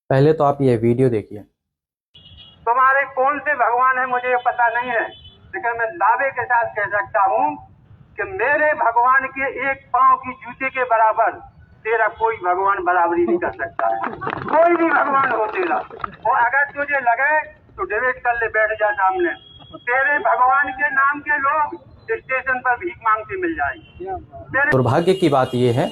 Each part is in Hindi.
पहले तो आप ये वीडियो देखिए। तुम्हारे कौन से भगवान है मुझे ये पता नहीं है, लेकिन मैं दावे के साथ कह सकता हूँ कि मेरे भगवान के एक पांव की जूते के बराबर तेरा कोई भगवान बराबरी नहीं कर सकता है। कोई भी भगवान हो तेरा, और अगर तुझे लगे तो डिबेट कर ले, बैठ जा सामने। तेरे भगवान के नाम के लोग स्टेशन पर भीख मांगते मिल जाएंगे। दुर्भाग्य की बात यह है,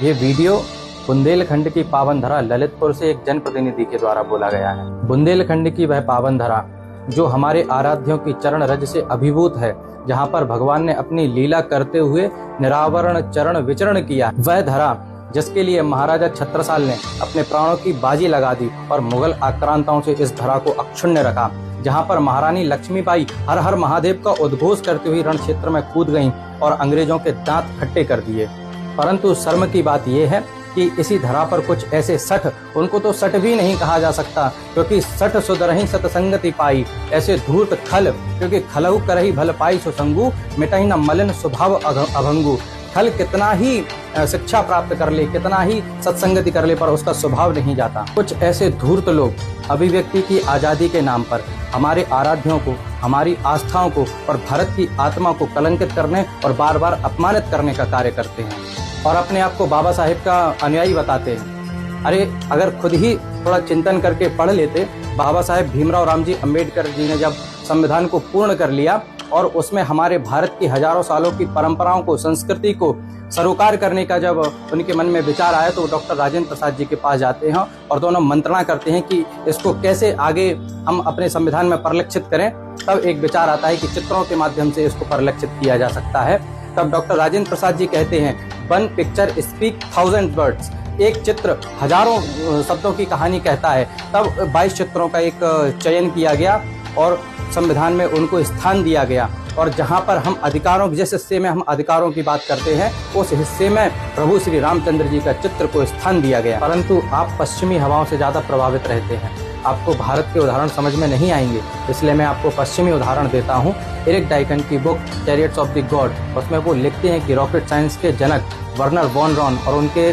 ये वीडियो बुंदेलखंड की पावन धरा ललितपुर से एक जनप्रतिनिधि के द्वारा बोला गया है। बुंदेलखंड की वह पावन धरा जो हमारे आराध्यों की चरण रज से अभिभूत है, जहां पर भगवान ने अपनी लीला करते हुए निरावरण चरण विचरण किया, वह धरा जिसके लिए महाराजा छत्रसाल ने अपने प्राणों की बाजी लगा दी और मुगल आक्रांताओं से इस धरा को अक्षुण्ण रखा, जहां पर महारानी लक्ष्मीबाई हर हर महादेव का उद्घोष करते हुए रण क्षेत्र में कूद गईं और अंग्रेजों के दांत खट्टे कर दिए। परंतु शर्म की बात यह है कि इसी धरा पर कुछ ऐसे सठ, उनको तो सठ भी नहीं कहा जा सकता, क्योंकि सठ सुधरहि सतसंगति पाई, ऐसे धूर्त खल, क्योंकि खलहु करहि भल पाई सुसंगु, मिटहि न मलिन स्वभाव अभंगु। खल कितना ही शिक्षा प्राप्त कर ले, कितना ही सत्संगति कर ले, पर उसका स्वभाव नहीं जाता। कुछ ऐसे धूर्त लोग अभिव्यक्ति की आजादी के नाम पर हमारे आराध्यों को, हमारी आस्थाओं को और भारत की आत्मा को कलंकित करने और बार बार अपमानित करने का कार्य करते हैं और अपने आप को बाबा साहेब का अनुयायी बताते हैं। अरे अगर खुद ही थोड़ा चिंतन करके पढ़ लेते, बाबा साहेब भीमराव रामजी अंबेडकर जी ने जब संविधान को पूर्ण कर लिया और उसमें हमारे भारत की हजारों सालों की परंपराओं को, संस्कृति को सरोकार करने का जब उनके मन में विचार आया, तो डॉक्टर राजेंद्र प्रसाद जी के पास जाते हैं और दोनों मंत्रणा करते हैं कि इसको कैसे आगे हम अपने संविधान में परिलक्षित करें। तब एक विचार आता है कि चित्रों के माध्यम से इसको परिलक्षित किया जा सकता है। तब डॉक्टर राजेंद्र प्रसाद जी कहते हैं, वन पिक्चर स्पीक 1000 वर्ड्स, एक चित्र हजारों शब्दों की कहानी कहता है। तब 22 चित्रों का एक चयन किया गया और संविधान में उनको स्थान दिया गया, और जहां पर हम अधिकारों, जिस हिस्से में हम अधिकारों की बात करते हैं, उस हिस्से में प्रभु श्री रामचंद्र जी का चित्र को स्थान दिया गया। परंतु आप पश्चिमी हवाओं से ज्यादा प्रभावित रहते हैं, आपको भारत के उदाहरण समझ में नहीं आएंगे, इसलिए मैं आपको पश्चिमी उदाहरण देता हूँ। एरिक डाइकन की book chariots of the God, उसमें वो लिखते हैं कि रॉकेट साइंस के जनक वर्नर वॉन रॉन और उनके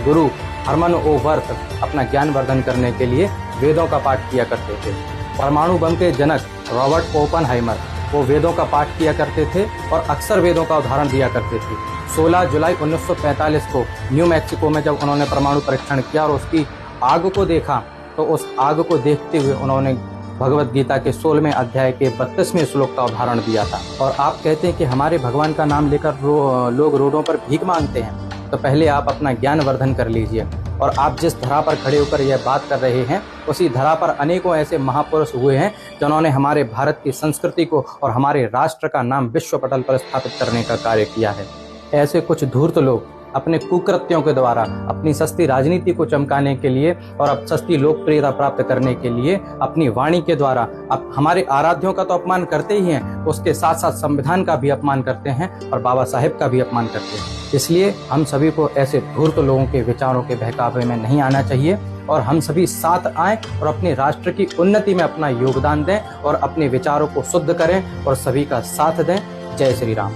गुरु हरमन ओ वर्थ अपना ज्ञान वर्धन करने के लिए वेदों का पाठ किया करते थे। परमाणु बम के जनक रॉबर्ट ओपनहाइमर वो वेदों का पाठ किया करते थे और अक्सर वेदों का उदाहरण दिया करते थे। 16 जुलाई 1945 को न्यू मैक्सिको में जब उन्होंने परमाणु परीक्षण किया और उसकी आग को देखा, तो उस आग को देखते हुए उन्होंने भगवत गीता के 16वें अध्याय के 32वें श्लोक का उदाहरण दिया था। और आप कहते हैं कि हमारे भगवान का नाम लेकर लोग रोडों पर भीख मांगते हैं, तो पहले आप अपना ज्ञान वर्धन कर लीजिए। और आप जिस धरा पर खड़े होकर यह बात कर रहे हैं, उसी धरा पर अनेकों ऐसे महापुरुष हुए हैं जिन्होंने हमारे भारत की संस्कृति को और हमारे राष्ट्र का नाम विश्व पटल पर स्थापित करने का कार्य किया है। ऐसे कुछ धूर्त लोग अपने कुकृत्यों के द्वारा अपनी सस्ती राजनीति को चमकाने के लिए और अब सस्ती लोकप्रियता प्राप्त करने के लिए अपनी वाणी के द्वारा अब हमारे आराध्यों का तो अपमान करते ही हैं, उसके साथ साथ संविधान का भी अपमान करते हैं और बाबा साहेब का भी अपमान करते हैं। इसलिए हम सभी को ऐसे धूर्त लोगों के विचारों के बहकावे में नहीं आना चाहिए और हम सभी साथ आएं और अपने राष्ट्र की उन्नति में अपना योगदान दें और अपने विचारों को शुद्ध करें और सभी का साथ दें। जय श्री राम।